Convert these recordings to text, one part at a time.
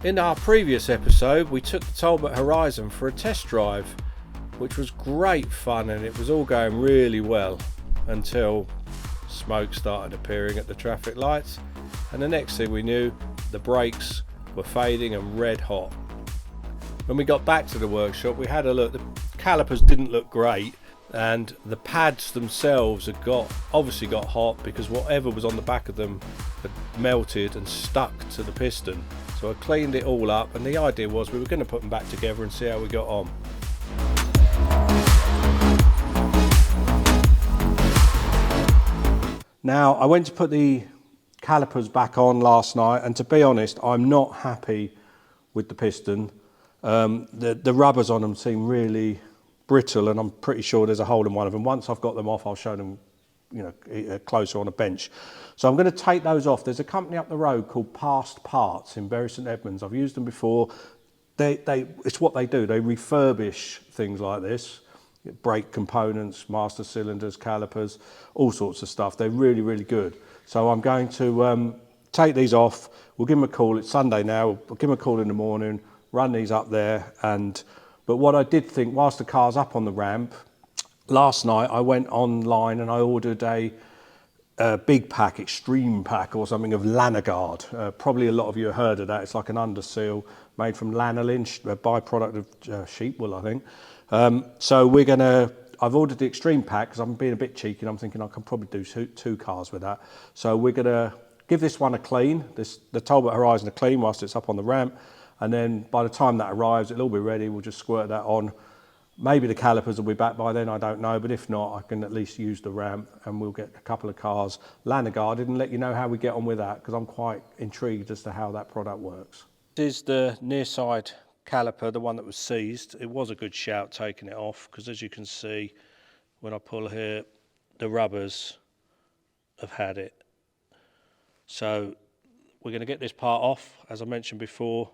In our previous episode, we took the Talbot Horizon for a test drive, which was great fun and it was all going really well until smoke started appearing at the traffic lights, and the next thing we knew, the brakes were fading and red hot. When we got back to the workshop, we had a look. The calipers didn't look great, and the pads themselves had obviously got hot because whatever was on the back of them had melted and stuck to the piston. So I cleaned it all up, and the idea was we were going to put them back together and see how we got on. Now, I went to put the calipers back on last night, and to be honest, I'm not happy with the piston. The rubbers on them seem really brittle, and I'm pretty sure there's a hole in one of them. Once I've got them off, I'll show them, closer on a bench. So I'm going to take those off. There's a company up the road called Past Parts in Bury St Edmunds. I've used them before. It's what they do. They refurbish things like this. Brake components, master cylinders, calipers, all sorts of stuff. They're really, really good. So I'm going to take these off. We'll give them a call. It's Sunday now. We'll give them a call in the morning, run these up there. But what I did think, whilst the car's up on the ramp, last night I went online and I ordered a big pack, extreme pack or something of Lanoguard. Probably a lot of you have heard of that. It's like an underseal made from lanolin, a byproduct of sheep wool, I think. So I've ordered the extreme pack because I'm being a bit cheeky and I'm thinking I can probably do two cars with that. So we're going to give this one a clean, the Talbot Horizon a clean whilst it's up on the ramp. And then by the time that arrives, it'll all be ready. We'll just squirt that on. Maybe the calipers will be back by then, I don't know. But if not, I can at least use the ramp and we'll get a couple of cars Lanoguarded and let you know how we get on with that, because I'm quite intrigued as to how that product works. This is the near side caliper, the one that was seized. It was a good shout taking it off, because as you can see, when I pull here, the rubbers have had it. So we're going to get this part off, as I mentioned before,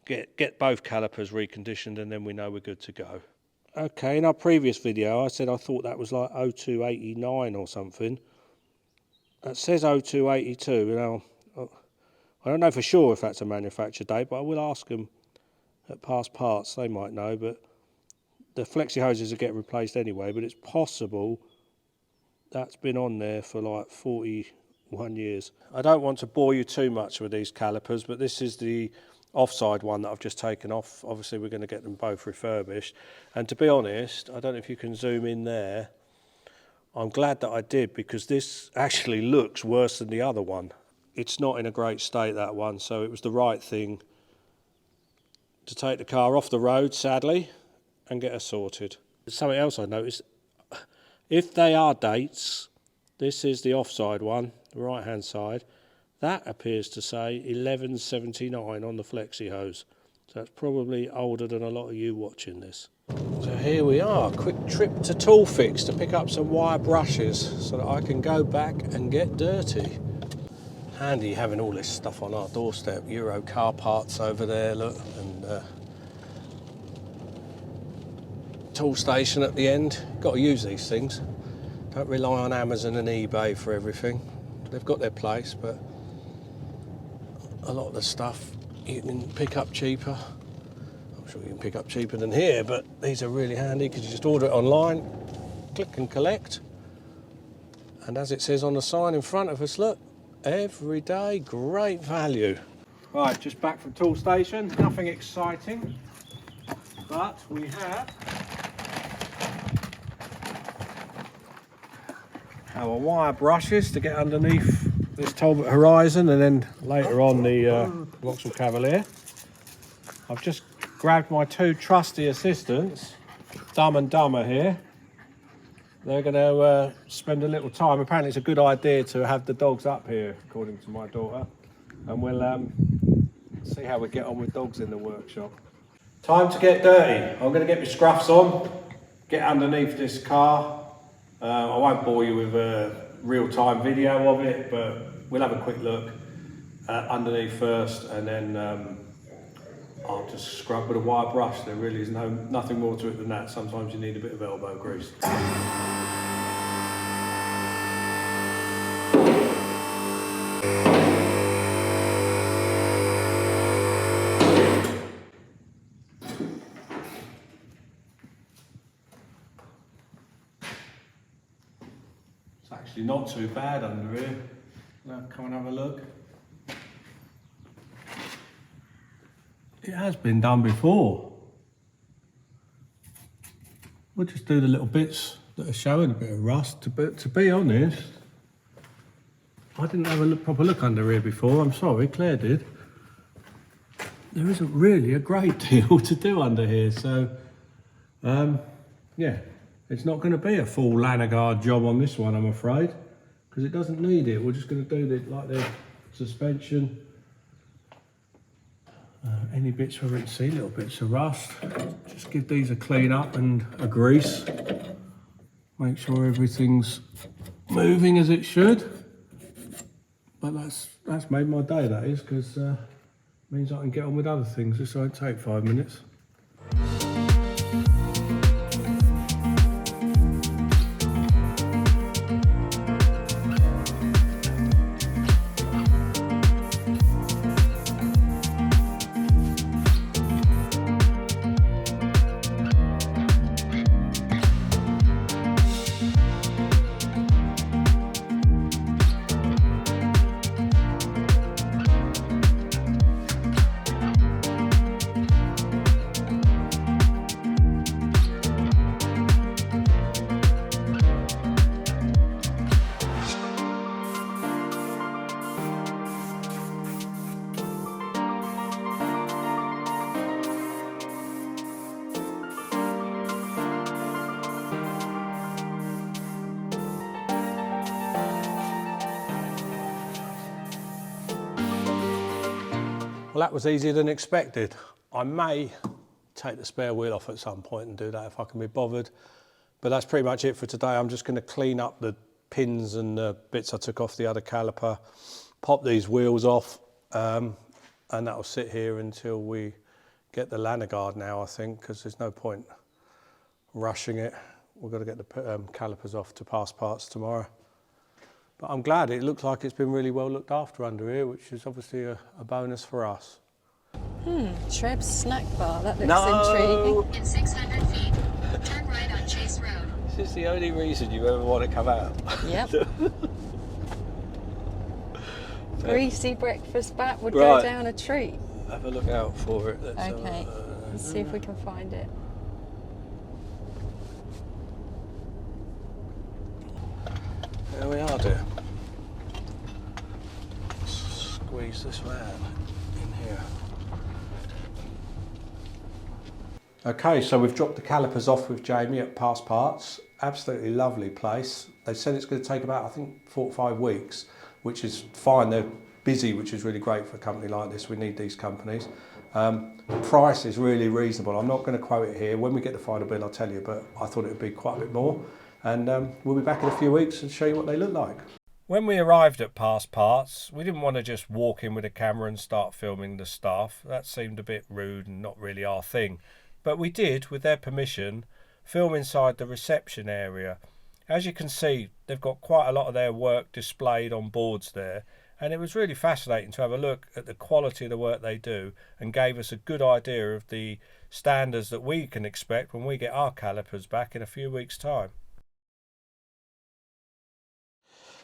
get both calipers reconditioned, and then we know we're good to go. Okay, in our previous video I said I thought that was like 0289 or something. It says 0282. Now, I don't know for sure if that's a manufacture date, but I will ask them at Past Parts, they might know. But the flexi hoses are getting replaced anyway, but it's possible that's been on there for like 41 years. I don't want to bore you too much with these calipers, but this is the offside one that I've just taken off. Obviously we're going to get them both refurbished, and to be honest, I don't know if you can zoom in there, I'm glad that I did, because this actually looks worse than the other one. It's not in a great state, that one, so it was the right thing to take the car off the road, sadly, and get her sorted. Something else I noticed, if they are dates, this is the offside one, the right hand side, that appears to say 1179 on the flexi hose. So that's probably older than a lot of you watching this. So here we are, quick trip to Tool Fix to pick up some wire brushes so that I can go back and get dirty. Handy having all this stuff on our doorstep. Euro car parts over there, look, and tool station at the end. Got to use these things. Don't rely on Amazon and eBay for everything. They've got their place, but a lot of the stuff you can pick up cheaper. I'm sure you can pick up cheaper than here, but these are really handy because you just order it online, click and collect, and as it says on the sign in front of us, look, every day, great value. Right, just back from tool station, nothing exciting, but we have our wire brushes to get underneath this Talbot Horizon, and then later on the Vauxhall Cavalier. I've just grabbed my two trusty assistants, Dumb and Dumber here. They're going to spend a little time. Apparently it's a good idea to have the dogs up here, according to my daughter, and we'll see how we get on with dogs in the workshop. Time to get dirty. I'm going to get my scruffs on, get underneath this car. I won't bore you with a real-time video of it, but we'll have a quick look underneath first, and then I'll just scrub with a wire brush. There really is nothing more to it than that. Sometimes you need a bit of elbow grease. Actually not too bad under here. Now come and have a look. It has been done before. We'll just do the little bits that are showing a bit of rust. To be honest, I didn't have a proper look under here before. I'm sorry, Claire did. There isn't really a great deal to do under here, so yeah, it's not going to be a full Lanoguard job on this one, I'm afraid, because it doesn't need it. We're just going to do the suspension. Any bits where we can see little bits of rust, just give these a clean up and a grease. Make sure everything's moving as it should. But that's made my day, that is, because means I can get on with other things. This won't take 5 minutes. Well, that was easier than expected. I may take the spare wheel off at some point and do that if I can be bothered. But that's pretty much it for today. I'm just going to clean up the pins and the bits I took off the other caliper, pop these wheels off, and that'll sit here until we get the Lanoguard now, I think, because there's no point rushing it. We've got to get the calipers off to pass parts tomorrow. But I'm glad it looks like it's been really well looked after under here, which is obviously a bonus for us. Shreb's snack bar, that looks intriguing. In 600 feet, turn right on Chase Road. This is the only reason you ever want to come out. Yep. Greasy breakfast bat would go down a treat. Have a look out for it. Okay, let's see if we can find it. There we are, dear. Squeeze this man in here. Okay, so we've dropped the calipers off with Jamie at Pass Parts. Absolutely lovely place. They said it's going to take about, I think, 4 or 5 weeks, which is fine. They're busy, which is really great for a company like this. We need these companies. The price is really reasonable. I'm not going to quote it here. When we get the final bill, I'll tell you, but I thought it would be quite a bit more. And we'll be back in a few weeks and show you what they look like. When we arrived at Pass Parts, we didn't want to just walk in with a camera and start filming the staff. That seemed a bit rude and not really our thing. But we did, with their permission, film inside the reception area. As you can see, they've got quite a lot of their work displayed on boards there. And it was really fascinating to have a look at the quality of the work they do and gave us a good idea of the standards that we can expect when we get our calipers back in a few weeks' time.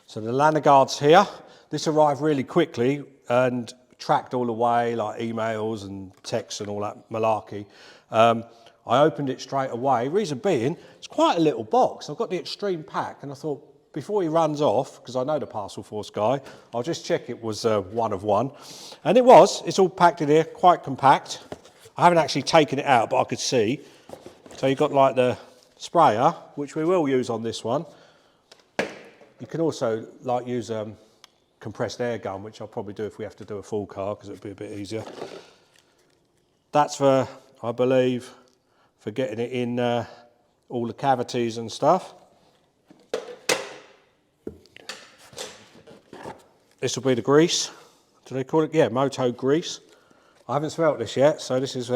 So the Lanoguard's here. This arrived really quickly and tracked all the way, like emails and texts and all that malarkey. I opened it straight away. Reason being, it's quite a little box. I've got the extreme pack and I thought, before he runs off, because I know the Parcel Force guy, I'll just check it was one of one. And it was. It's all packed in here, quite compact. I haven't actually taken it out, but I could see. So you've got like the sprayer, which we will use on this one. You can also like use a compressed air gun, which I'll probably do if we have to do a full car, because it'll be a bit easier. That's for, I believe, for getting it in all the cavities and stuff. This will be the grease. Do they call it? Yeah, Moto grease. I haven't smelt this yet, so this is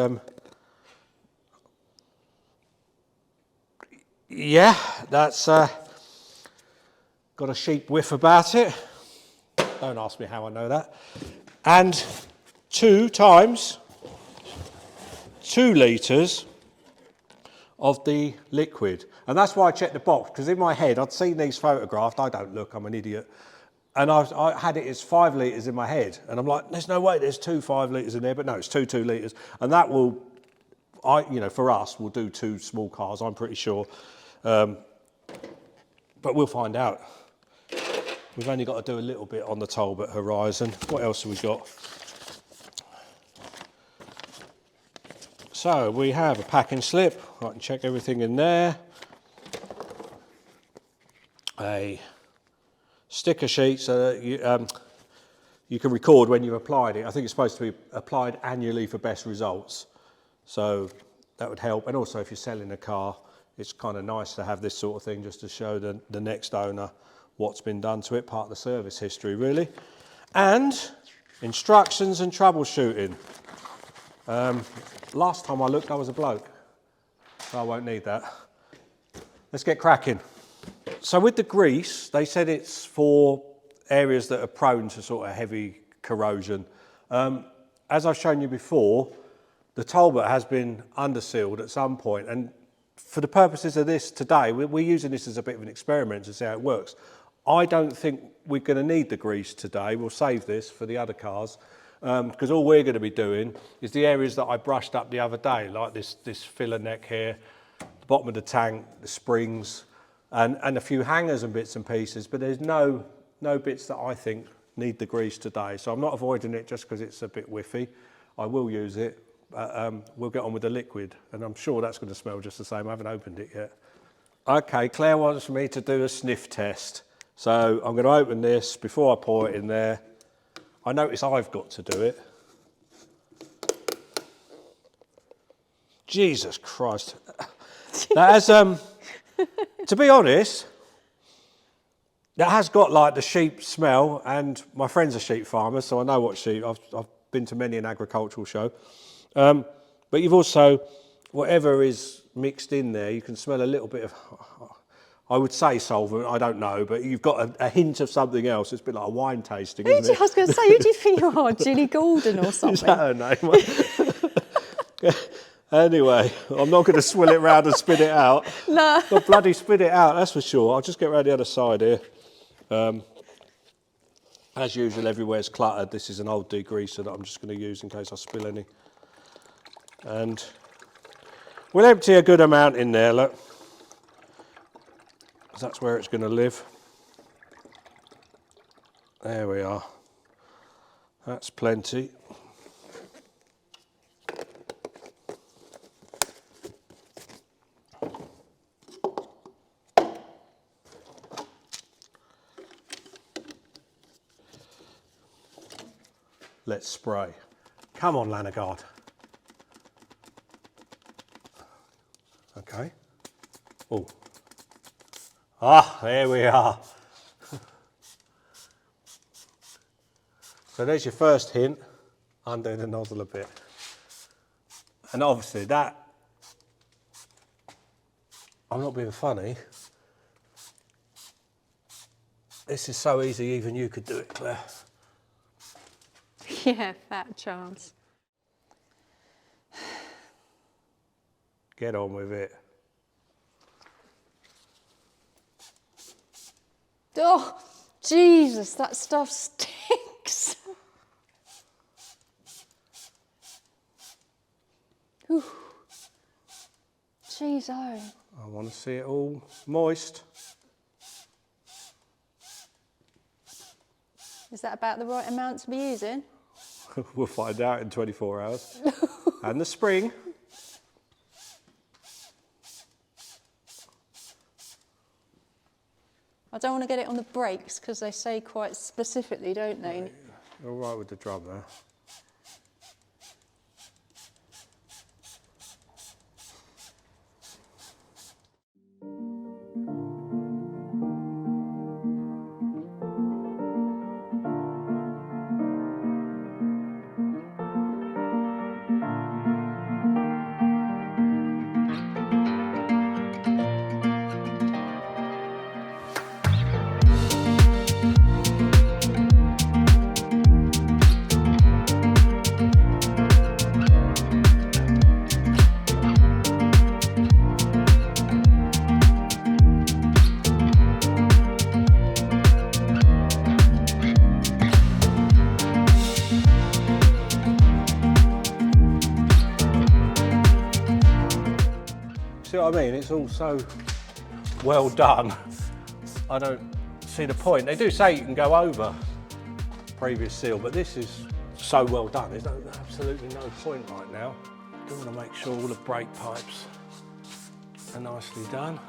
yeah, that's got a sheep whiff about it. Don't ask me how I know that. And 2 times 2 litres of the liquid. And that's why I checked the box, because in my head, I'd seen these photographed. I don't look, I'm an idiot. And I had it as 5 litres in my head. And I'm like, there's no way there's 2 5 litres in there. But no, it's 2 2 litres. And that will, for us, we'll do 2 small cars, I'm pretty sure. But we'll find out. We've only got to do a little bit on the Talbot Horizon. What else have we got? So we have a packing slip. I can check everything in there. A sticker sheet so that you can record when you've applied it. I think it's supposed to be applied annually for best results. So that would help. And also if you're selling a car, it's kind of nice to have this sort of thing just to show the next owner what's been done to it, part of the service history really. And instructions and troubleshooting. Last time I looked, I was a bloke, so I won't need that. Let's get cracking. So with the grease, they said it's for areas that are prone to sort of heavy corrosion. As I've shown you before, the Talbot has been undersealed at some point, and for the purposes of this today, we're using this as a bit of an experiment to see how it works. I don't think we're going to need the grease today. We'll save this for the other cars. Because all we're going to be doing is the areas that I brushed up the other day, like this filler neck here, the bottom of the tank, the springs, and a few hangers and bits and pieces, but there's no bits that I think need the grease today. So I'm not avoiding it just because it's a bit whiffy. I will use it, but we'll get on with the liquid, and I'm sure that's going to smell just the same. I haven't opened it yet. Okay, Claire wants me to do a sniff test. So I'm going to open this before I pour it in there. I notice I've got to do it. Jesus Christ. That has, to be honest, that has got like the sheep smell, and my friend's a sheep farmer, so I know what sheep, I've been to many an agricultural show. But you've also, whatever is mixed in there, you can smell a little bit of, I would say solvent, I don't know, but you've got a hint of something else. It's a bit like a wine tasting, isn't it? I was going to say, who do you think you are, Ginny Gordon or something? Is that her name? Anyway, I'm not going to swill it round and spit it out. No. I'll bloody spit it out, that's for sure. I'll just get round the other side here. As usual, everywhere's cluttered. This is an old degreaser that I'm just going to use in case I spill any. And we'll empty a good amount in there, look. That's where it's going to live. There we are. That's plenty. Let's spray. Come on, Lanoguard. Okay. Oh. Ah, there we are. So there's your first hint. Undo the nozzle a bit. And obviously that, I'm not being funny. This is so easy, even you could do it, Claire. Yeah, fat chance. Get on with it. Oh, Jesus, that stuff stinks. Ooh. Jeez, oh. I want to see it all moist. Is that about the right amount to be using? We'll find out in 24 hours. And the spring. I don't want to get it on the brakes because they say quite specifically, don't they? You're all right with the drum there. see what I mean? It's all so well done. I don't see the point. They do say you can go over previous seal, but this is so well done. There's absolutely no point right now. Do want to make sure all the brake pipes are nicely done.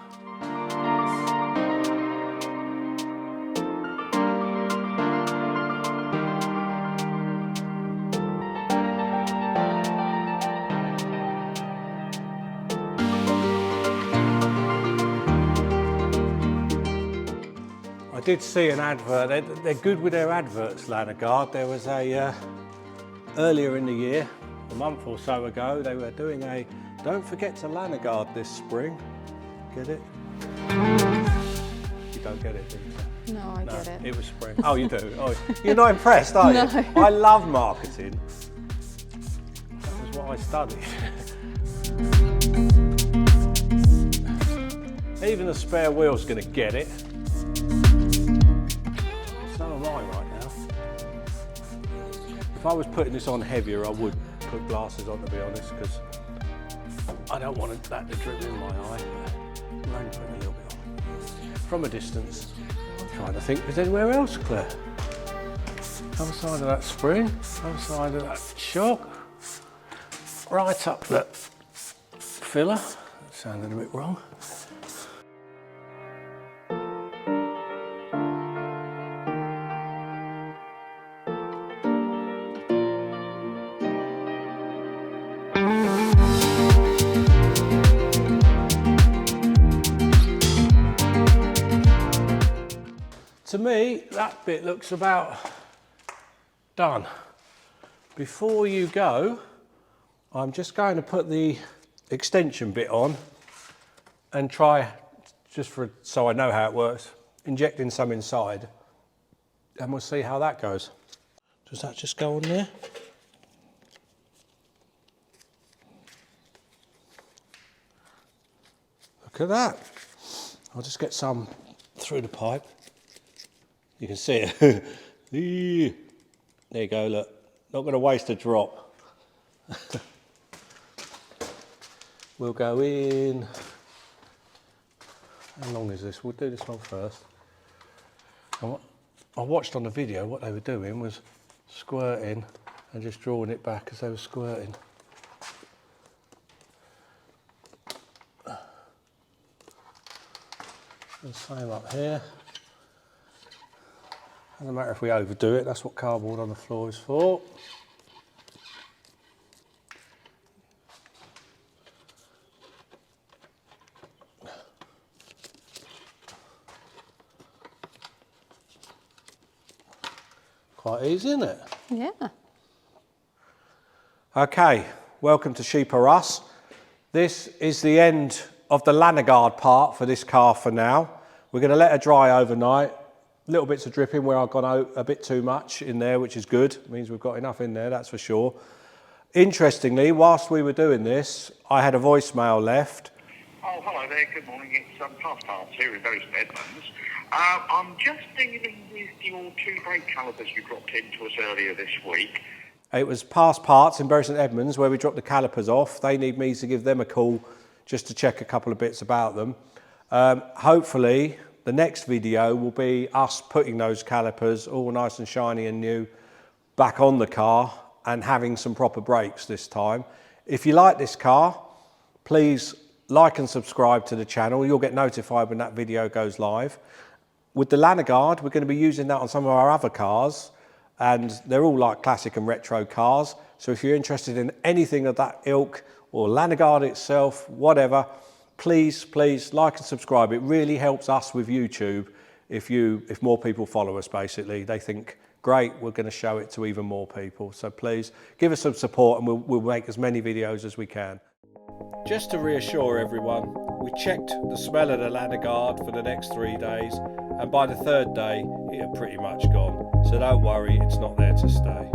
I did see an advert. They're good with their adverts, Lanoguard. There was a earlier in the year, a month or so ago, they were doing a "Don't forget to Lanoguard this spring." Get it? You don't get it, do you? No, I get it. It was spring. Oh, you do? Oh, you're not impressed, are you? No. I love marketing. That was what I studied. Even the spare wheel's going to get it. So am I right now. If I was putting this on heavier, I would put glasses on, to be honest, because I don't want that to drip in my eye. I'm only putting a little bit on. From a distance. I'm trying to think, is there anywhere else, Claire? Other side of that spring, other side of that shock, right up that filler. That sounded a bit wrong. To me, that bit looks about done. Before you go, I'm just going to put the extension bit on and try, so I know how it works, injecting some inside, and we'll see how that goes. Does that just go on there? Look at that. I'll just get some through the pipe. You can see it. There you go, look. Not going to waste a drop. We'll go in. How long is this? We'll do this one first. I watched on the video what they were doing was squirting and just drawing it back as they were squirting. The same up here. Doesn't matter if we overdo it, that's what cardboard on the floor is for. Quite easy, isn't it? Yeah. Okay, welcome to Sheep Are Us. This is the end of the Lanoguard part for this car for now. We're going to let her dry overnight. Little bits of dripping where I've gone out a bit too much in there, which is good. It means we've got enough in there, that's for sure. Interestingly, whilst we were doing this, I had a voicemail left. Oh, hello there. Good morning. It's Past Parts here in Bury St Edmunds. I'm just dealing with your two brake calipers you dropped in to us earlier this week. It was Past Parts in Bury St Edmunds where we dropped the calipers off. They need me to give them a call just to check a couple of bits about them. Hopefully, the next video will be us putting those calipers, all nice and shiny and new, back on the car and having some proper brakes this time. If you like this car, please like and subscribe to the channel. You'll get notified when that video goes live. With the Lanoguard, we're going to be using that on some of our other cars, and they're all like classic and retro cars. So if you're interested in anything of that ilk, or Lanoguard itself, whatever, please like and subscribe. It really helps us with YouTube if more people follow us, basically. They think, great, we're going to show it to even more people. So please give us some support and we'll make as many videos as we can. Just to reassure everyone, we checked the smell of the Lanoguard for the next 3 days, and by the third day it had pretty much gone. So don't worry, it's not there to stay.